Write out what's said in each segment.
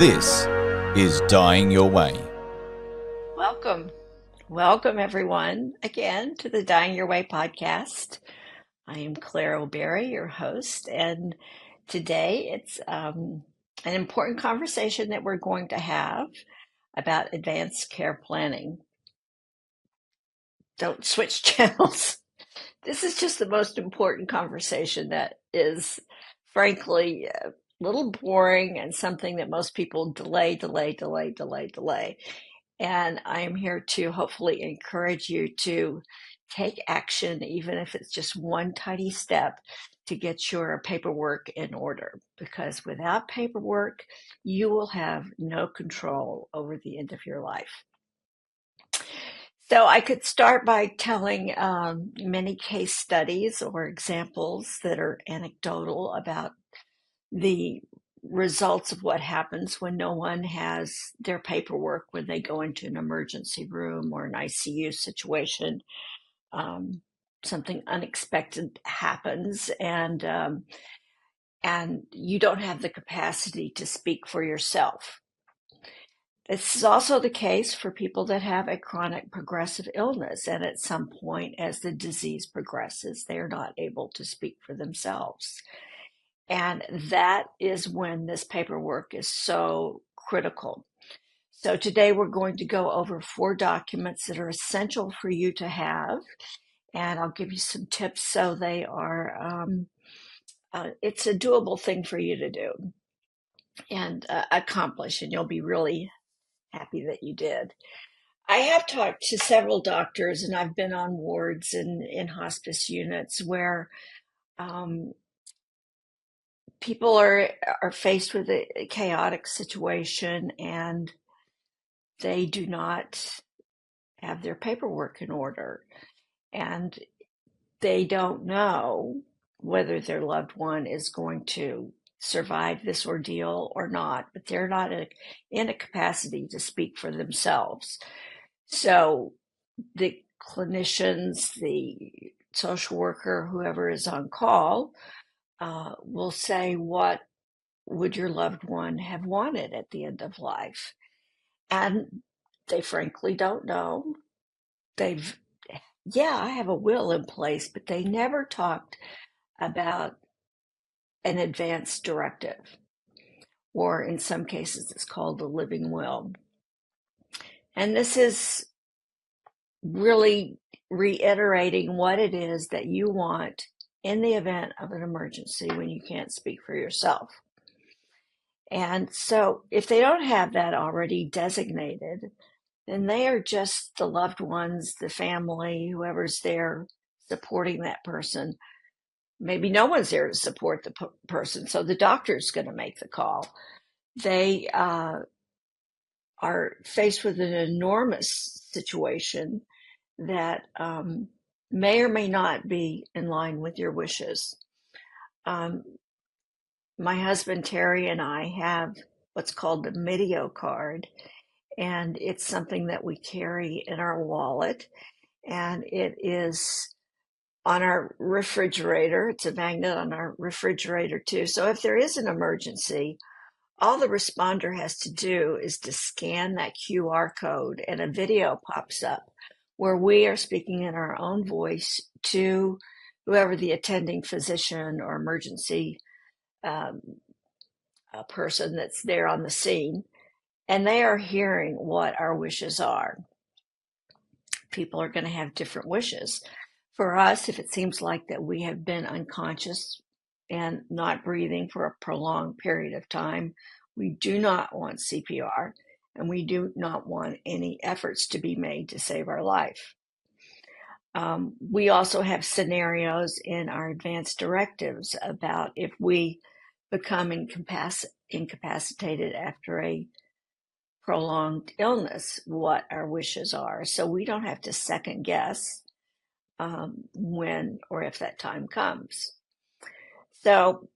This is Dying Your Way. Welcome everyone again to the Dying Your Way podcast. I am Claire O'Berry, your host, and today it's an important conversation that we're going to have about advanced care planning. Don't switch channels. This is just the most important conversation that is, frankly, a little boring and something that most people delay. And I am here to hopefully encourage you to take action, even if it's just one tiny step to get your paperwork in order. Because without paperwork, you will have no control over the end of your life. So I could start by telling many case studies or examples that are anecdotal about the results of what happens when no one has their paperwork when they go into an emergency room or an ICU situation. Something unexpected happens, and you don't have the capacity to speak for yourself. This is also the case for people that have a chronic progressive illness, and at some point, as the disease progresses, they are not able to speak for themselves. And that is when this paperwork is so critical. So today we're going to go over 4 documents that are essential for you to have, and I'll give you some tips so they are, it's a doable thing for you to do and accomplish, and you'll be really happy that you did. I have talked to several doctors, and I've been on wards and in hospice units where people are faced with a chaotic situation and they do not have their paperwork in order, and they don't know whether their loved one is going to survive this ordeal or not, but they're not in a capacity to speak for themselves. So the clinicians, the social worker, whoever is on call, will say, what would your loved one have wanted at the end of life? And they frankly don't know. I have a will in place, but they never talked about an advance directive, or in some cases, it's called a living will. And this is really reiterating what it is that you want in the event of an emergency when you can't speak for yourself. And so if they don't have that already designated, then they are just the loved ones, the family, whoever's there supporting that person. Maybe no one's there to support the person, so the doctor's going to make the call. They are faced with an enormous situation that may or may not be in line with your wishes. My husband Terry and I have what's called the Mideo card, and it's something that we carry in our wallet, and it is on our refrigerator. It's a magnet on our refrigerator too. So if there is an emergency, all the responder has to do is to scan that QR code, and a video pops up where we are speaking in our own voice to whoever the attending physician or emergency person that's there on the scene, and they are hearing what our wishes are. People are going to have different wishes. For us, if it seems like that we have been unconscious and not breathing for a prolonged period of time, we do not want CPR, and we do not want any efforts to be made to save our life. We also have scenarios in our advanced directives about if we become incapacitated after a prolonged illness, what our wishes are. So we don't have to second guess when or if that time comes. So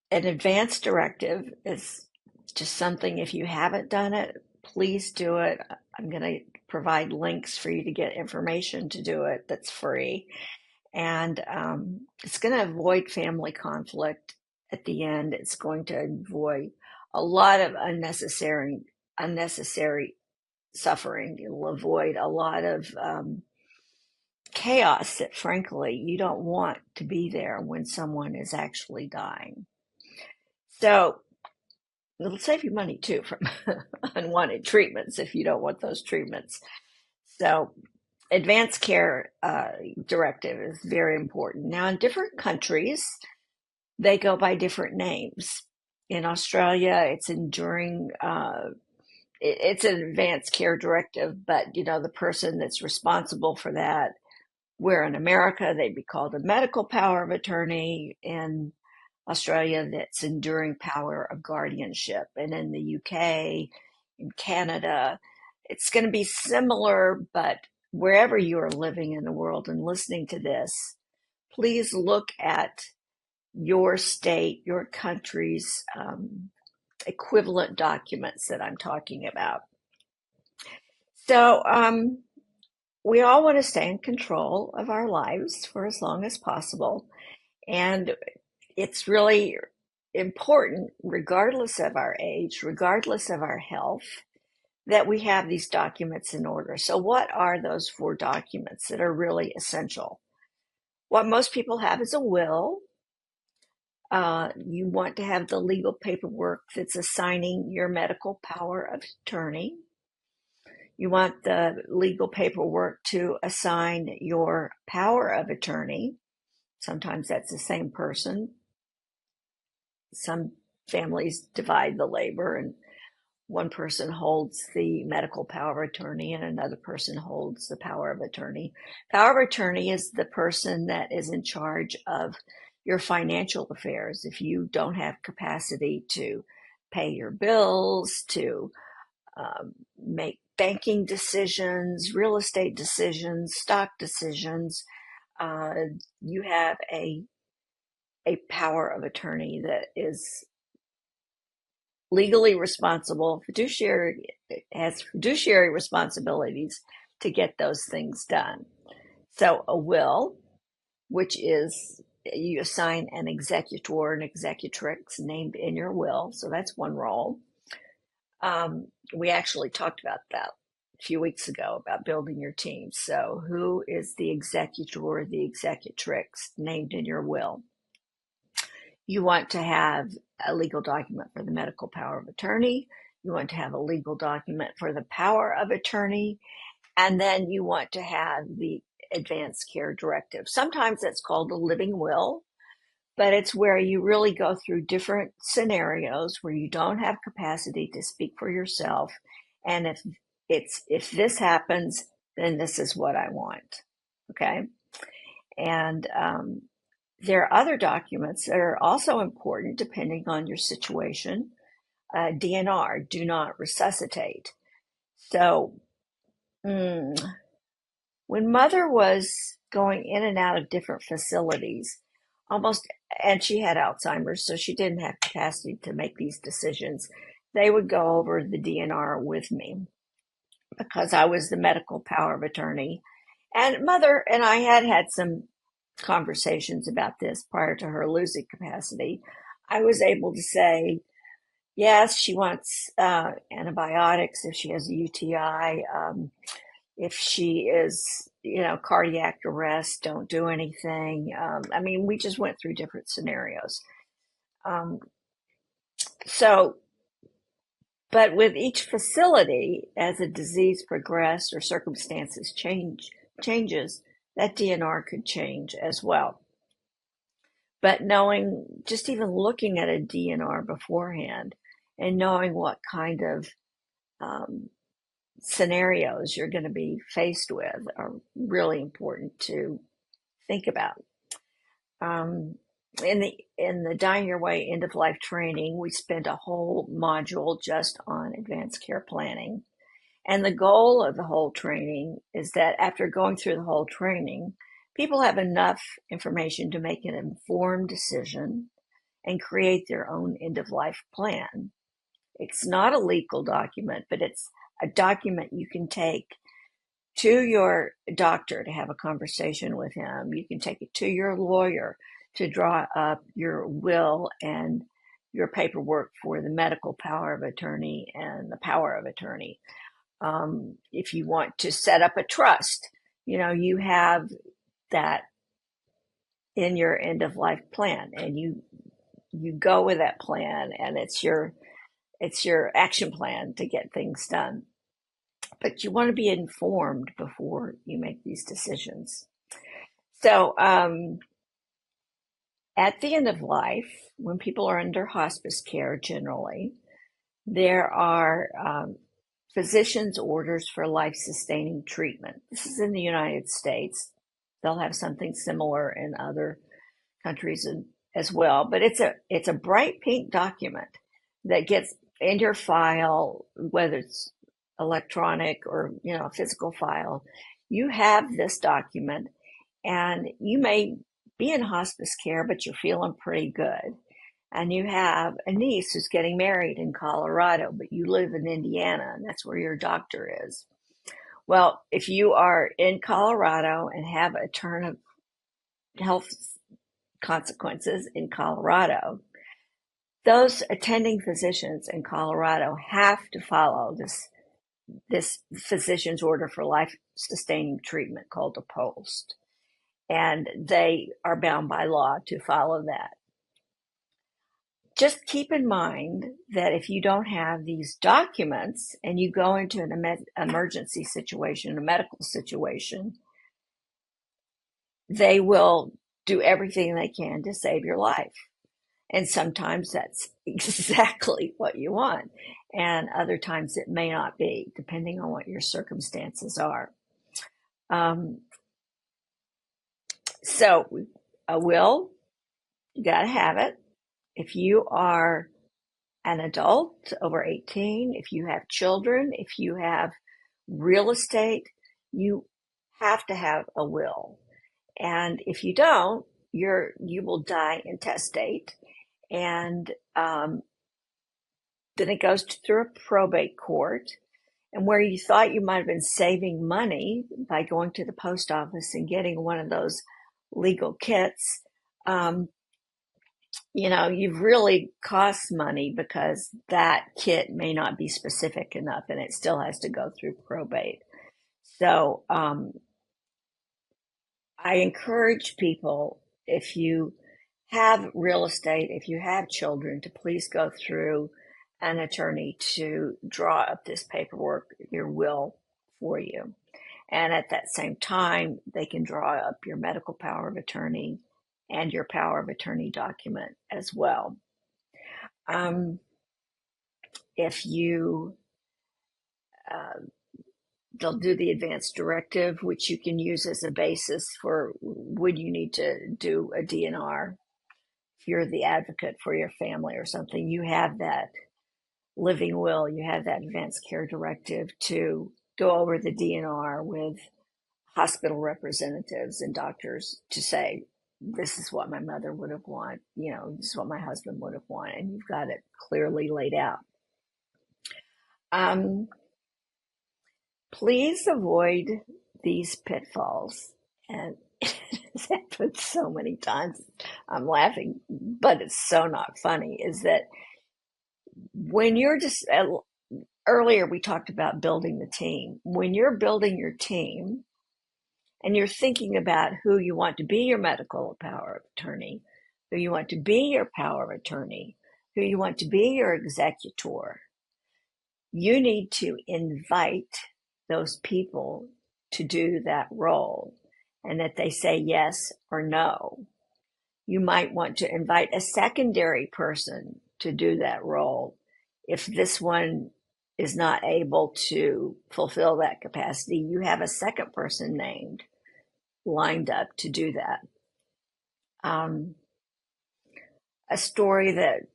an advanced directive is just something, if you haven't done it, please do it. I'm going to provide links for you to get information to do it that's free. And it's going to avoid family conflict at the end. It's going to avoid a lot of unnecessary suffering. It'll avoid a lot of chaos that, frankly, you don't want to be there when someone is actually dying. So it'll save you money too from unwanted treatments if you don't want those treatments. So advanced care directive is very important. Now, in different countries, they go by different names. In Australia, it's enduring. It's an advanced care directive, but the person that's responsible for that, where in America they'd be called a medical power of attorney. In Australia, that's enduring power of guardianship, and in the UK, in Canada, it's going to be similar, but wherever you are living in the world and listening to this, please look at your state, your country's equivalent documents that I'm talking about. So we all want to stay in control of our lives for as long as possible. And it's really important, regardless of our age, regardless of our health, that we have these documents in order. So what are those 4 documents that are really essential? What most people have is a will. You want to have the legal paperwork that's assigning your medical power of attorney. You want the legal paperwork to assign your power of attorney. Sometimes that's the same person. Some families divide the labor, and one person holds the medical power of attorney and another person holds the power of attorney. Power of attorney is the person that is in charge of your financial affairs. If you don't have capacity to pay your bills, to make banking decisions, real estate decisions, stock decisions, you have a power of attorney that is legally responsible, has fiduciary responsibilities to get those things done. So a will, which is you assign an executor and executrix named in your will. So that's one role. We actually talked about that a few weeks ago about building your team. So who is the executor, the executrix named in your will? You want to have a legal document for the medical power of attorney. You want to have a legal document for the power of attorney. And then you want to have the advanced care directive. Sometimes that's called a living will, but it's where you really go through different scenarios where you don't have capacity to speak for yourself. And if this happens, then this is what I want. Okay. And there are other documents that are also important depending on your situation. DNR, do not resuscitate. So when Mother was going in and out of different facilities, and she had Alzheimer's, so she didn't have capacity to make these decisions. They would go over the DNR with me because I was the medical power of attorney. And Mother and I had some conversations about this prior to her losing capacity. I was able to say, yes, she wants antibiotics if she has a UTI. If she is, cardiac arrest, don't do anything. We just went through different scenarios. But with each facility, as a disease progressed or circumstances changes, that DNR could change as well. But just even looking at a DNR beforehand and knowing what kind of scenarios you're going to be faced with are really important to think about. In the Dying Your Way end of life training, we spent a whole module just on advanced care planning. And the goal of the whole training is that after going through the whole training, people have enough information to make an informed decision and create their own end of life plan. It's not a legal document, but it's a document you can take to your doctor to have a conversation with him. You can take it to your lawyer to draw up your will and your paperwork for the medical power of attorney and the power of attorney. If you want to set up a trust, you have that in your end of life plan, and you go with that plan, and it's your action plan to get things done. But you want to be informed before you make these decisions. So at the end of life, when people are under hospice care, generally, there are physician's orders for life-sustaining treatment. This is in the United States. They'll have something similar in other countries as well, but it's a bright pink document that gets in your file, whether it's electronic or a physical file. You have this document, and you may be in hospice care, but you're feeling pretty good. And you have a niece who's getting married in Colorado, but you live in Indiana, and that's where your doctor is. Well, if you are in Colorado and have a turn of health consequences in Colorado, those attending physicians in Colorado have to follow this physician's order for life-sustaining treatment called a post. And they are bound by law to follow that. Just keep in mind that if you don't have these documents and you go into an emergency situation, a medical situation, they will do everything they can to save your life. And sometimes that's exactly what you want. And other times it may not be, depending on what your circumstances are. So a will, you got to have it. If you are an adult over 18, if you have children, if you have real estate, you have to have a will. And if you don't, you will die intestate. And then it goes through a probate court. And where you thought you might have been saving money by going to the post office and getting one of those legal kits, you've really cost money because that kit may not be specific enough and it still has to go through probate. So I encourage people, if you have real estate, if you have children, to please go through an attorney to draw up this paperwork, your will, for you. And at that same time, they can draw up your medical power of attorney and your power of attorney document as well. If you, they'll do the advance directive, which you can use as a basis for would you need to do a DNR. If you're the advocate for your family or something, you have that living will, you have that advance care directive to go over the DNR with hospital representatives and doctors to say, this is what my mother would have wanted, this is what my husband would have wanted, and you've got it clearly laid out. Please avoid these pitfalls. And it's happened so many times, I'm laughing, but it's so not funny, is that when you're just, earlier we talked about building the team. When you're building your team, and you're thinking about who you want to be your medical power of attorney, who you want to be your power of attorney, who you want to be your executor, you need to invite those people to do that role, and that they say yes or no. You might want to invite a secondary person to do that role if this one is not able to fulfill that capacity. You have a second person named, lined up to do that. A story that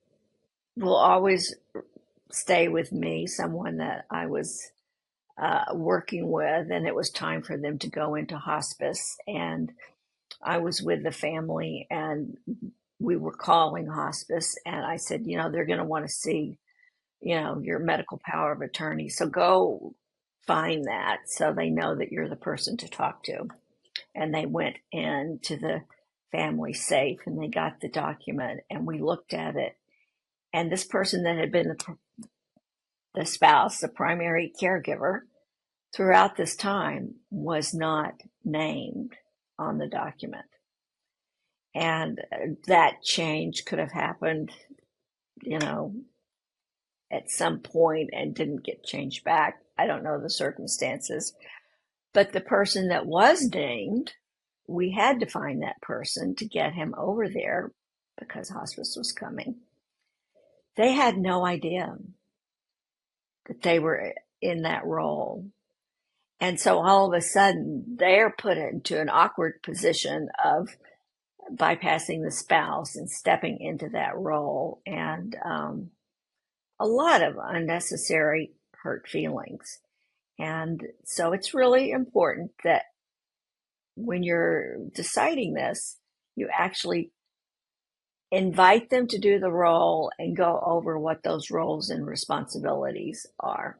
will always stay with me, someone that I was working with, and it was time for them to go into hospice, and I was with the family, and we were calling hospice, and I said, they're going to want to see, your medical power of attorney, so go find that so they know that you're the person to talk to. And they went into the family safe, and they got the document, and we looked at it. And this person that had been the spouse, the primary caregiver, throughout this time was not named on the document. And that change could have happened, you know, at some point and didn't get changed back. I don't know the circumstances. But the person that was named, we had to find that person to get him over there because hospice was coming. They had no idea that they were in that role. And so all of a sudden, they're put into an awkward position of bypassing the spouse and stepping into that role. And a lot of unnecessary hurt feelings. And so it's really important that when you're deciding this, you actually invite them to do the role and go over what those roles and responsibilities are,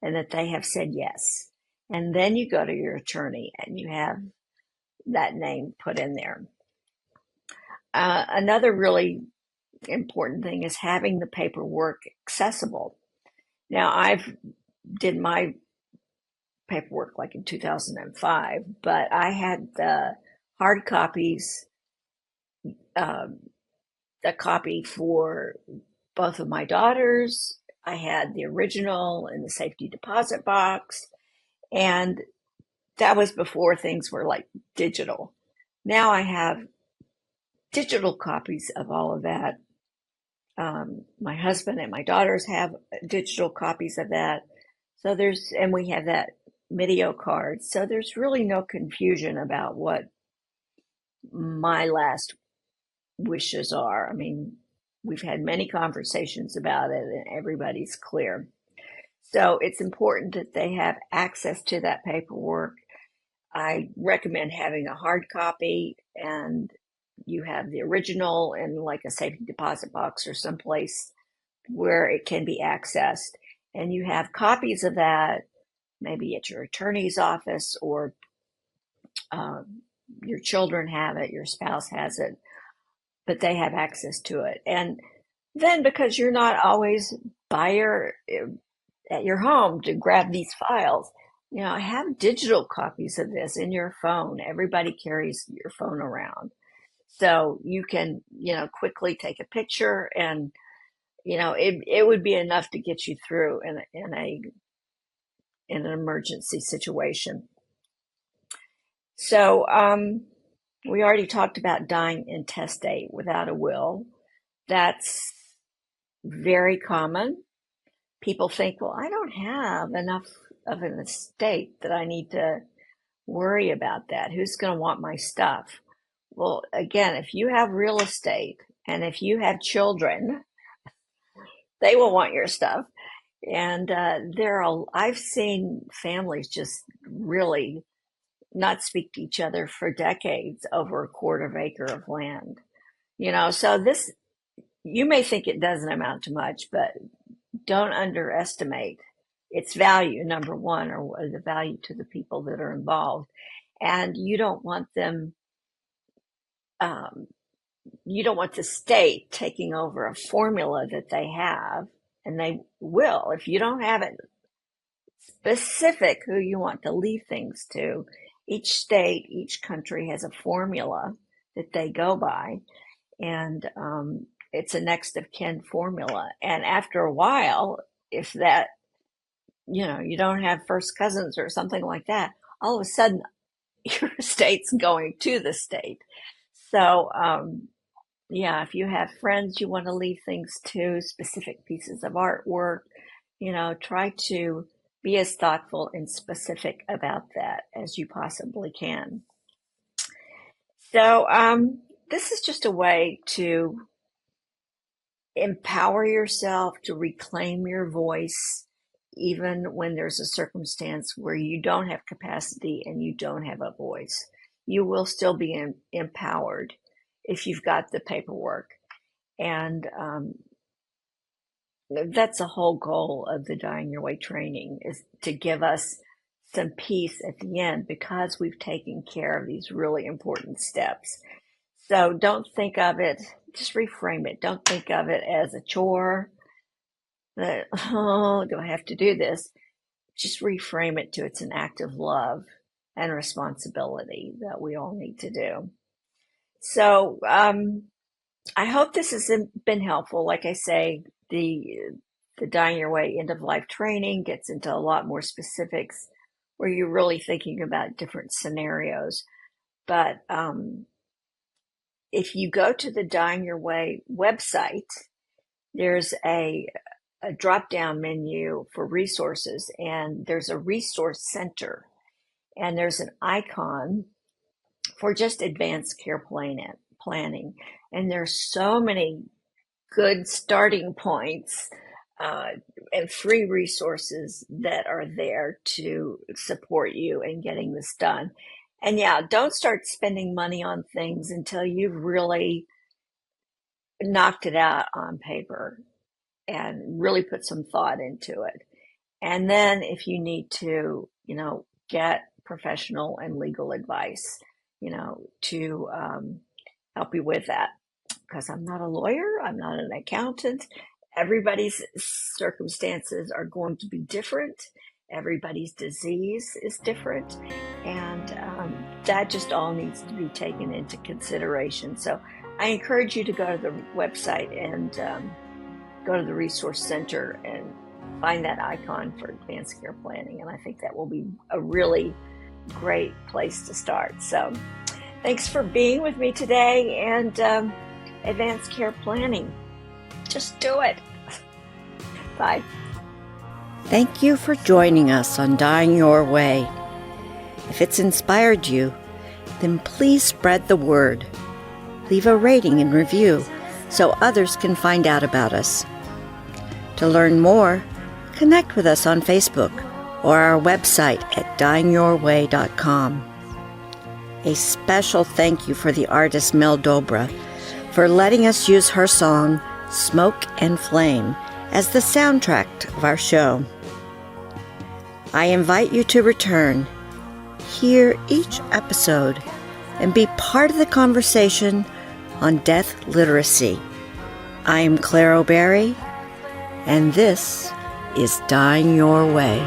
and that they have said yes. And then you go to your attorney and you have that name put in there. Another really important thing is having the paperwork accessible. Now, I've did my paperwork like in 2005, but I had the hard copies, a copy for both of my daughters. I had the original in the safety deposit box, and that was before things were like digital. Now I have digital copies of all of that. My husband and my daughters have digital copies of that. So and we have that video card. So there's really no confusion about what my last wishes are. I mean, we've had many conversations about it and everybody's clear. So it's important that they have access to that paperwork. I recommend having a hard copy, and you have the original in like a safety deposit box or someplace where it can be accessed. And you have copies of that maybe at your attorney's office, or your children have it, your spouse has it, but they have access to it. And then because you're not always at your home to grab these files, have digital copies of this in your phone. Everybody carries your phone around. So you can, quickly take a picture, and, it would be enough to get you through in an emergency situation. So, we already talked about dying intestate without a will. That's very common. People think, well, I don't have enough of an estate that I need to worry about that. Who's going to want my stuff? Well, again, if you have real estate and if you have children, they will want your stuff. And I've seen families just really not speak to each other for decades over a quarter of acre of land. So this, you may think it doesn't amount to much, but don't underestimate its value, number one, or the value to the people that are involved. And you don't want them, you don't want the state taking over a formula that they have, and they will. If you don't have it specific who you want to leave things to, each state, each country has a formula that they go by, and it's a next of kin formula. And after a while, if that, you don't have first cousins or something like that, all of a sudden your estate's going to the state. So, if you have friends you want to leave things to, specific pieces of artwork, try to be as thoughtful and specific about that as you possibly can. So, this is just a way to empower yourself to reclaim your voice, even when there's a circumstance where you don't have capacity and you don't have a voice. You will still be empowered if you've got the paperwork. And that's the whole goal of the Dying Your Way training, is to give us some peace at the end because we've taken care of these really important steps. So don't think of it, just reframe it. Don't think of it as a chore that, oh, do I have to do this? Just reframe it to it's an act of love and responsibility that we all need to do. So I hope this has been helpful. Like I say, the Dying Your Way end of life training gets into a lot more specifics where you're really thinking about different scenarios. But if you go to the Dying Your Way website, there's a drop-down menu for resources, and there's a resource center, and there's an icon for just advanced care planning. And there's so many good starting points and free resources that are there to support you in getting this done. And yeah, don't start spending money on things until you've really knocked it out on paper and really put some thought into it. And then if you need to, get professional and legal advice, to help you with that. Because I'm not a lawyer, I'm not an accountant. Everybody's circumstances are going to be different. Everybody's disease is different. And that just all needs to be taken into consideration. So I encourage you to go to the website and go to the resource center and find that icon for advanced care planning. And I think that will be a really great place to start. So thanks for being with me today, and advanced care planning. Just do it. Bye. Thank you for joining us on Dying Your Way. If it's inspired you, then please spread the word. Leave a rating and review so others can find out about us. To learn more, connect with us on Facebook or our website at dyingyourway.com. A special thank you for the artist Mel Dobra for letting us use her song, Smoke and Flame, as the soundtrack of our show. I invite you to return, hear each episode, and be part of the conversation on death literacy. I am Claire O'Berry, and this is Dying Your Way.